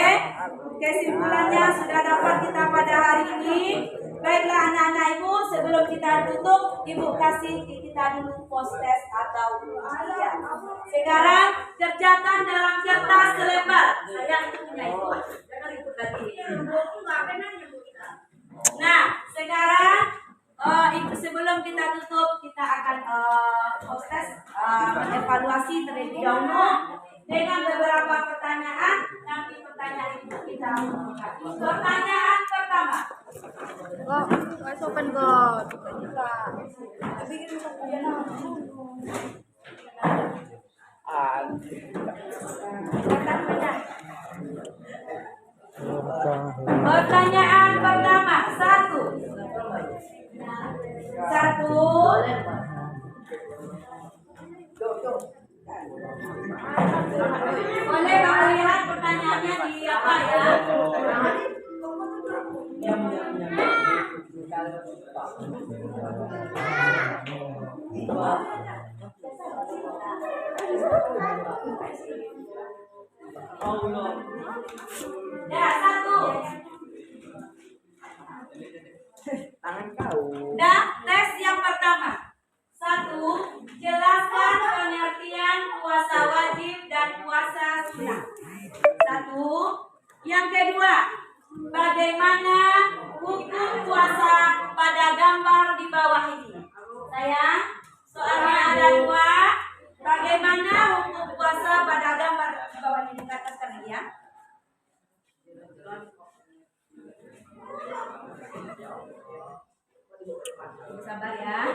Kesimpulannya sudah dapat kita pada hari ini. Baiklah anak-anak ibu, sebelum kita tutup, ibu kasih kita dulu post test atau ujian. Sekarang kerjakan dalam kertas selebar. Saya itu punya ibu. Jangan ikut lagi. Nah, sekarang itu sebelum kita tutup, kita akan proses evaluasi terlebih dahulu dengan beberapa pertanyaan. Nanti pertanyaan itu kita buka. Pertanyaan pertama. Open God. Pertanyaan pertama, satu. Boleh kamu lihat pertanyaannya di apa ya? Ya, satu. Nah, tes yang pertama. 1. Jelaskan pengertian puasa wajib dan puasa sunnah. 1. Yang kedua, bagaimana hukum puasa pada gambar di bawah ini? Sayang, soalnya ada 2. Bagaimana hukum puasa pada gambar di bawah ini? Dikatakan ya. Sabar ya.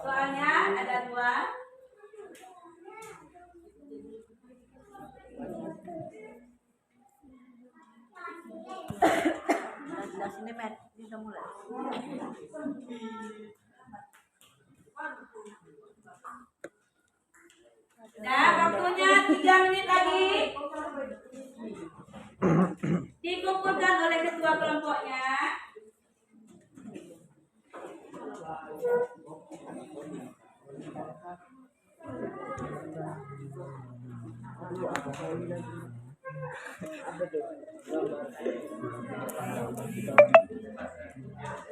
Soalnya ada 2. Sini Met, kita mulai. Nah, waktunya 3 menit lagi. Dikumpulkan oleh ketua kelompoknya.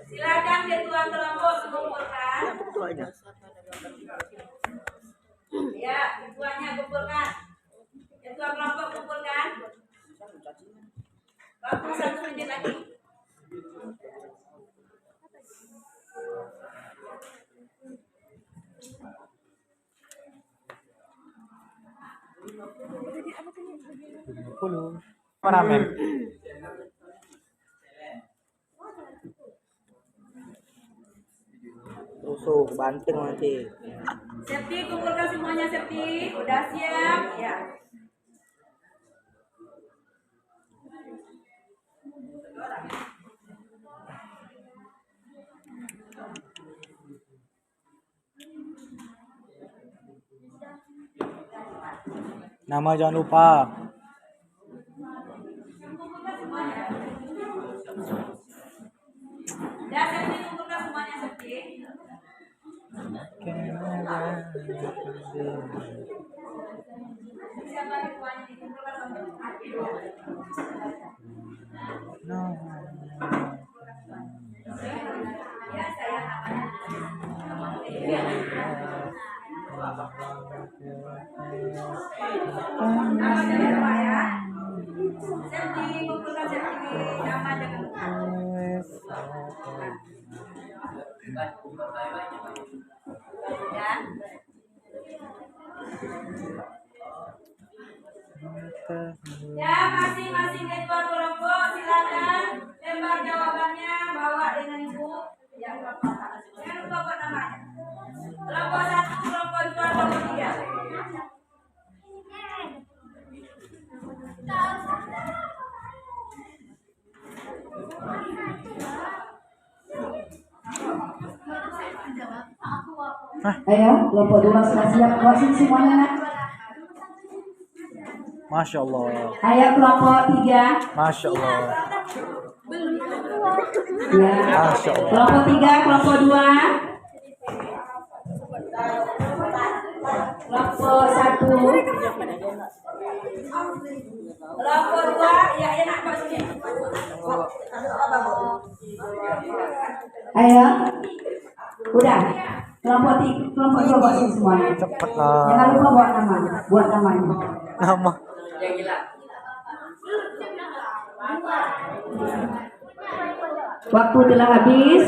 Silakan ketua kelompok kumpulkan. Ya, ketuanya kumpulkan. Ketua kelompok kumpulkan. Waktu 1 menit lagi. Mana men? Tusuk, banting nanti. Septi, kumpulkan semuanya Septi. Udah siap? Ya. Nama jangan lupa. Udah Septi, kumpulkan semuanya Septi. Siap lagi semuanya dikumpulkan ya, saya nama jangan lupa ya. Septi, kumpulkan Septi. Nama jangan lupa. Ya. Ya, masing-masing ketua kelompok silakan lembar jawabannya bawa dengan ibu. Ya, kelompok satu. Jangan lupa buat namanya. Kelompok 1, kelompok 2, kelompok 3. Ayo, kelompok 2 sudah siap. Closing semuanya nak. Masya Allah. Ayo kelompok 3. Masya Allah. Ya. Masya Allah. Kelompok 3, kelompok 2. Kelompok 1. Kelompok 2, ya enak Pak Sudi. Ayo. Udah. Kelompok 3, kelompok 2 buat semuanya. Cepet Jangan lah. lupa buat namanya. Buat namanya. Nama. Waktu telah habis.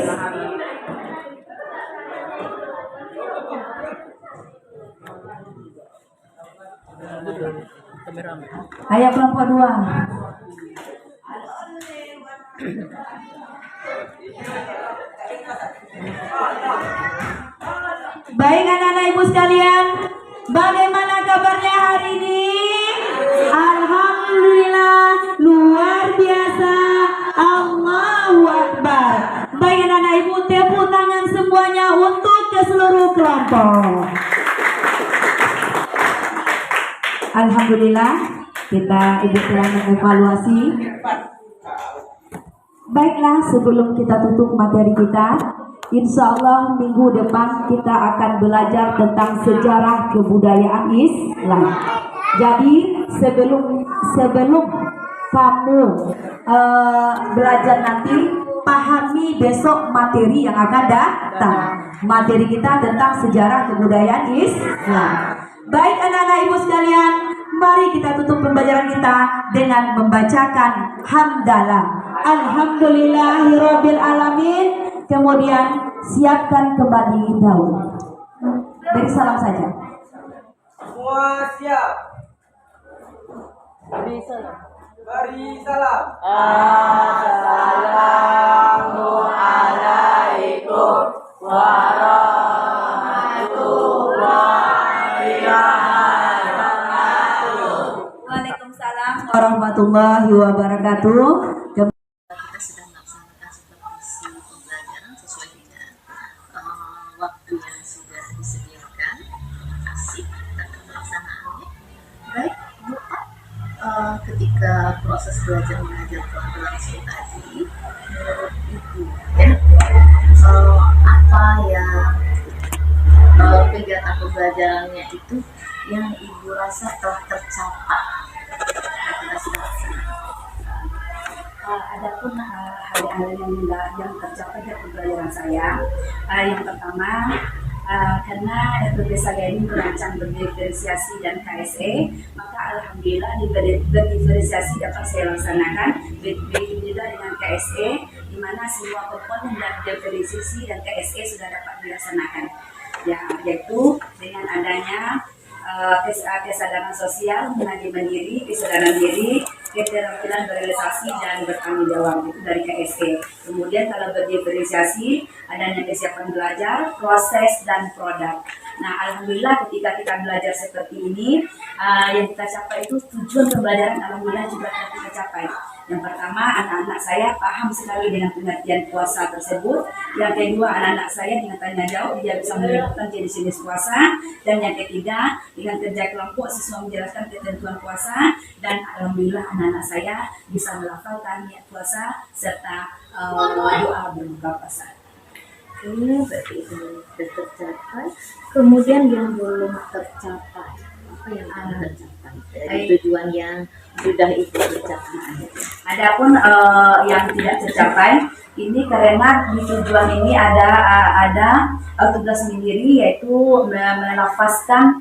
Ayo kelompok 2. Baik anak-anak ibu sekalian, bagaimana kabarnya hari ini? Alhamdulillah, luar biasa. Allahu Akbar. Baik anak-anak ibu, tepuk tangan semuanya untuk ke seluruh kelompok. Alhamdulillah, kita ibu telah mengevaluasi. Baiklah, sebelum kita tutup materi kita, insya Allah minggu depan kita akan belajar tentang sejarah kebudayaan Islam. Jadi sebelum kamu belajar nanti, pahami besok materi yang akan datang. Materi kita tentang sejarah kebudayaan Islam. Baik anak-anak ibu sekalian, mari kita tutup pembelajaran kita dengan membacakan hamdalah. Alhamdulillahirabbil alamin. Kemudian siapkan kembali daun. Beri salam saja. Semua siap. Beri salam. Assalamualaikum warahmatullahi wabarakatuh. Waalaikumsalam. Warahmatullahi wabarakatuh. Kita sedang melaksanakan supervisi pembelajaran sesuai dengan waktu yang sudah disediakan. Terima kasih atas pelaksanaannya. Baik, Bu, ketika proses belajar mengajar telah berlangsung tadi, menurut Ibu, ya, apa yang kegiatan pembelajarannya itu yang Ibu rasa telah tercapai ketika sudah dilaksanakan? Adapun hal-hal yang tercapai dari pembelajaran saya, yang pertama karena FBB saya ini merancang berdiferensiasi dan KSE, maka alhamdulillah berdiferensiasi dapat saya laksanakan, begitu juga dengan KSE, di mana semua komponen dan diferensiasi dan KSE sudah dapat dilaksanakan, ya, yaitu dengan adanya kesadaran sosial, menjadi mandiri, kesadaran diri, keterampilan berealisasi dan bertanggung jawab, itu dari KSE. Kemudian kalau berdiferensiasi adanya kesiapan belajar, proses dan produk. Nah, alhamdulillah ketika kita belajar seperti ini, yang kita capai itu tujuan pembelajaran alhamdulillah juga telah kita capai. Yang pertama, anak-anak saya paham sekali dengan pengertian puasa tersebut. Yang kedua, anak-anak saya dengan tanya jawab dia bisa menyebutkan jenis-jenis puasa. Dan yang ketiga, dengan kerja kelompok siswa menjelaskan ketentuan puasa. Dan alhamdulillah anak-anak saya bisa melafalkan niat puasa serta doa berbuka puasa. Ini berarti itu sudah tercapai. Kemudian yang belum tercapai, apa yang belum tercapai dari tujuan yang sudah itu tercapai? Adapun yang tidak tercapai ini karena di tujuan ini ada tugas sendiri, yaitu melafazkan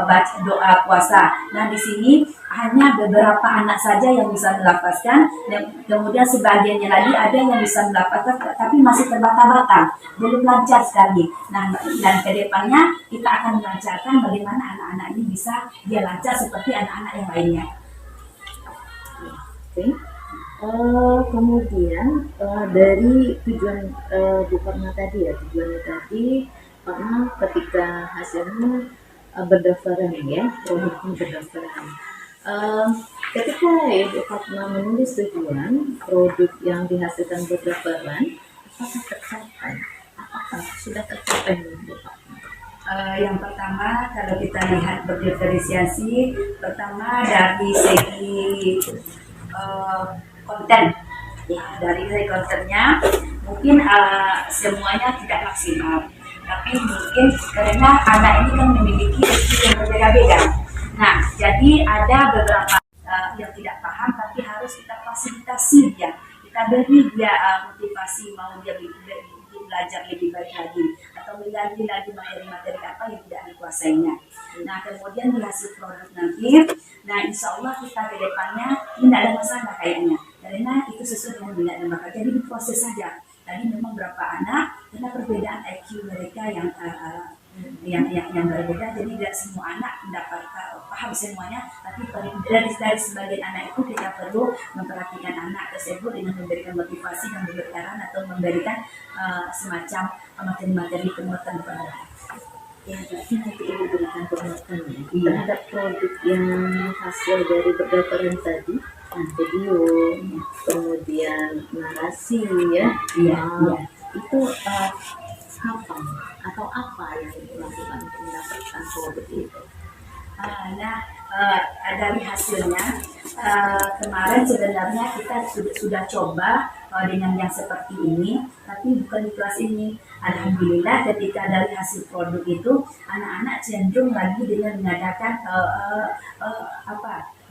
baca doa puasa. Nah, di sini hanya beberapa anak saja yang bisa melafazkan, dan kemudian sebagiannya lagi ada yang bisa melafazkan tapi masih terbata-bata, belum lancar sekali. Nah, dan kedepannya kita akan melancarkan bagaimana anak-anak ini bisa dia lancar seperti anak-anak yang lainnya. Oke. Kemudian dari tujuan Bu Fatma tadi ya, tujuannya tadi karena ketika hasilnya berdasarkan ya, produknya berdasarkan. Ketika Bu Fatma menulis tujuan produk yang dihasilkan berdasarkan, apakah tercapai? Apakah sudah tercapai Bu Fatma? Yang pertama, kalau kita lihat berdiferensiasi, pertama dari segi konten, ya, dari segi kontennya mungkin semuanya tidak maksimal, tapi mungkin karena anak ini kan memiliki skill yang berbeda-beda. Nah, jadi ada beberapa yang tidak paham, tapi harus kita fasilitasi dia, kita beri dia motivasi mau dia belajar lebih baik lagi atau menggali lagi materi-materi apa yang tidak dikuasainya. Nah, kemudian di hasil produk nanti, nah insya Allah kita ke depannya tidak ada masalah kayaknya, karena itu sesuai dengan minat dan bakat. Jadi diproses saja. Tadi memang berapa anak karena perbedaan IQ mereka yang berbeda, jadi tidak semua anak mendapat paham semuanya, tapi dari sebagian anak itu kita perlu memperhatikan anak tersebut dengan memberikan motivasi dan memberikan atau memberikan semacam materi-materi penguatan kepada anak. Ya, berarti nanti Ibu berikan penguatan ya terhadap produk yang hasil dari berdasarkan tadi, video, kemudian narasi ya, itu apa atau apa yang dilakukan untuk mendapatkan produk itu? Dari hasilnya kemarin sebenarnya kita sudah coba dengan yang seperti ini, tapi bukan di kelas ini. Alhamdulillah ketika dari hasil produk itu anak-anak cenderung lagi dengan mengadakan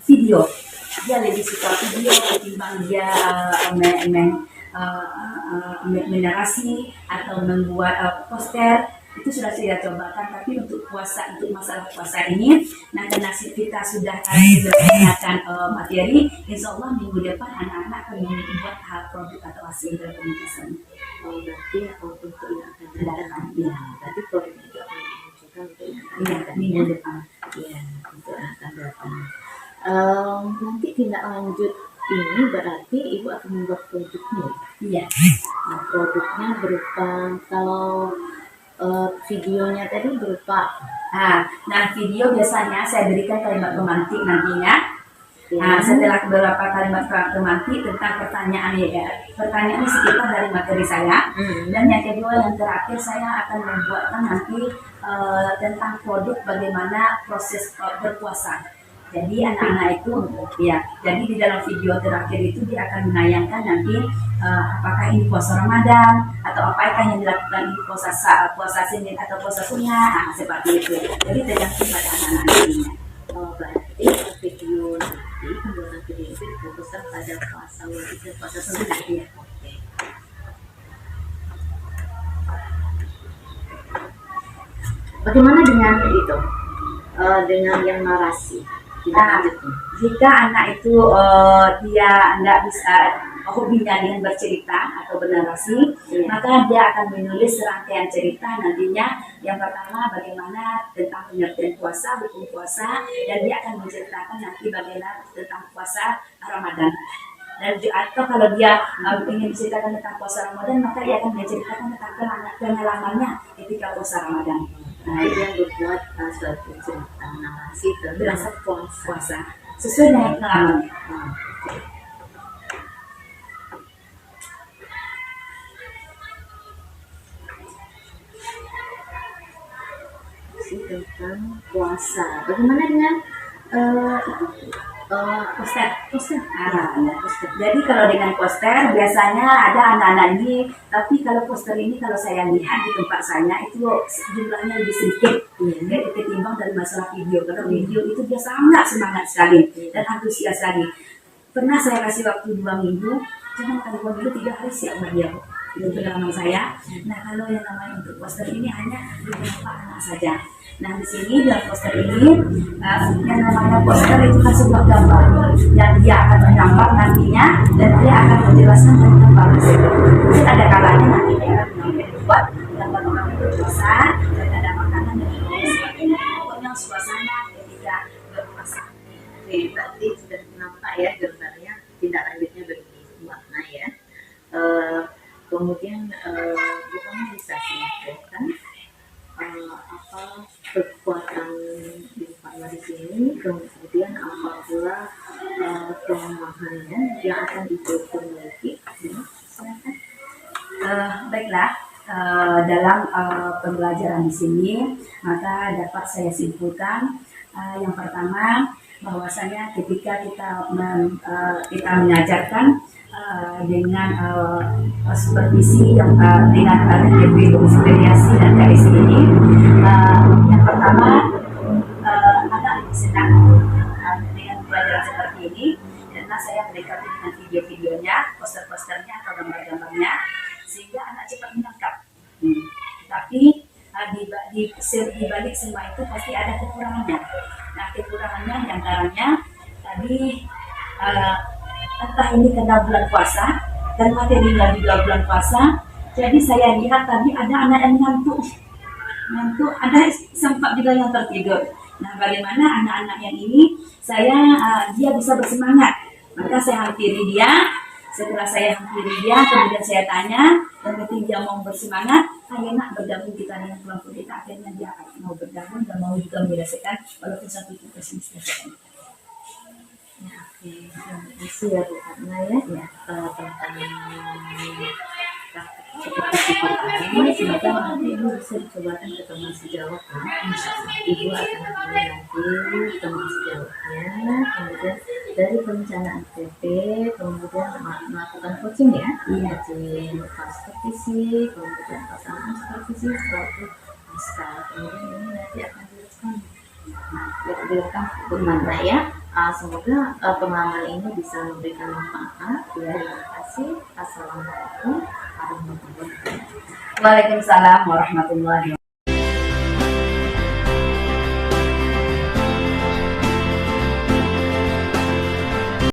video. Dia lebih suka video ketimbang dia menarasi atau membuat poster. Itu sudah saya cobakan, tapi untuk masalah puasa ini, nah karena kita sudah menggunakan materi, insya Allah minggu depan anak-anak akan membuat hal produk atau hasil dari komunikasi. Berarti untuk yang akan datang, ya, berarti produk itu akan dimunculkan untuk minggu depan. Ya, untuk yang akan datang. Nanti tindak lanjut ini berarti Ibu akan membuat produknya. Iya. Nah, produknya berupa kalau videonya tadi berupa nah video biasanya saya berikan kalimat pemantik nantinya. Nah, setelah beberapa kalimat pemantik tentang pertanyaan pertanyaan sekitar dari materi saya, dan yang kedua yang terakhir saya akan membuatkan nanti tentang produk bagaimana proses berpuasa. Jadi anak-anak itu ya, jadi di dalam video terakhir itu dia akan menayangkan nanti apakah ini puasa Ramadan atau apakah yang dilakukan ini puasa Senin atau puasa Sunnah, seperti itu. Jadi tergantung pada anak-anak nantinya. Berarti video nanti pembuatan video itu fokuskan pada puasa wajib dan puasa sunnah ya. Oke. Bagaimana dengan itu? Dengan yang narasi? Jika anak itu dia nggak bisa hobinya dengan bercerita atau bernarasi, maka dia akan menulis serangkaian cerita nantinya. Yang pertama bagaimana tentang pengertian puasa, hukum puasa, dan dia akan menceritakan nanti bagaimana tentang puasa Ramadan. Dan atau kalau dia ingin menceritakan tentang puasa Ramadan, maka dia akan menceritakan tentang pengalamannya ketika puasa Ramadan. Nah, itu yang membuat suatu cerita narasi tentang puasa sesuai dengan pengalamannya. Tentang puasa. Bagaimana dengan poster. Jadi kalau dengan poster biasanya ada anak-anak ini, tapi kalau poster ini kalau saya lihat di tempat saya itu jumlahnya lebih sedikit ketimbang dari masalah video. Kalau video itu dia sangat semangat sekali dan antusias sekali. Pernah saya kasih waktu 2 minggu, jangan kalau 2 minggu 3 hari siap dia. Itu pengalaman saya. Nah kalau yang namanya untuk poster ini hanya beberapa anak saja. Nah di sini dalam poster ini yang namanya poster itu kan sebuah gambar yang dia akan menggambar nantinya dan dia akan menjelaskan tentang gambar tersebut. Mungkin ada kalanya nanti dia akan membuat gambar orang berpuasa dan ada makanan dan sebagainya. Pokoknya suasana ketika berpuasa. Oke, berarti sudah nampak ya gambarnya, tindak lanjutnya bermakna ya. Kemudian bukannya bisa silakan apa kekuatan Pak di sini, kemudian apa pula kelemahannya yang akan diperbaiki. Silakan. Baiklah, dalam pembelajaran di sini maka dapat saya simpulkan yang pertama bahwasanya ketika kita mengajarkan dengan supervisi yang dengan variasi dan KS ini, yang pertama anak lebih senang dengan pelajaran seperti ini karena saya mendekati dengan video-videonya, poster-posternya atau gambar-gambarnya sehingga anak cepat menangkap. Tapi di balik semua itu pasti ada kekurangannya. Nah kekurangannya diantaranya tadi entah ini karena bulan puasa dan materinya juga bulan puasa, jadi saya lihat tadi ada anak yang ngantuk, ada sempat juga yang tertidur. Nah bagaimana anak-anak yang ini dia bisa bersemangat, maka saya hampiri dia. Setelah saya hampiri dia, kemudian saya tanya, dan ketika dia mau bersemangat, saya nak bergabung kita dengan kelompok kita. Akhirnya dia mau bergabung dan mau juga menyelesaikan walaupun satu tugas diselesaikan. Ya, oke, terima kasih ya Bu Fatma ya, tentang seperti pertama, semoga nanti Ibu bisa dicobakan ke teman sejawat ya. Ibu akan ambil nanti teman sejawatnya, kemudian dari perencanaan PP, kemudian melakukan coaching ya, coaching pasca fisik, kemudian pasangan supervisi, setelah itu pasca, kemudian ini nanti akan direkam bermakna ya. Semoga pengalaman ini bisa memberikan manfaat. Terima kasih. Assalamualaikum warahmatullahi wabarakatuh. Waalaikumsalam warahmatullahi wabarakatuh.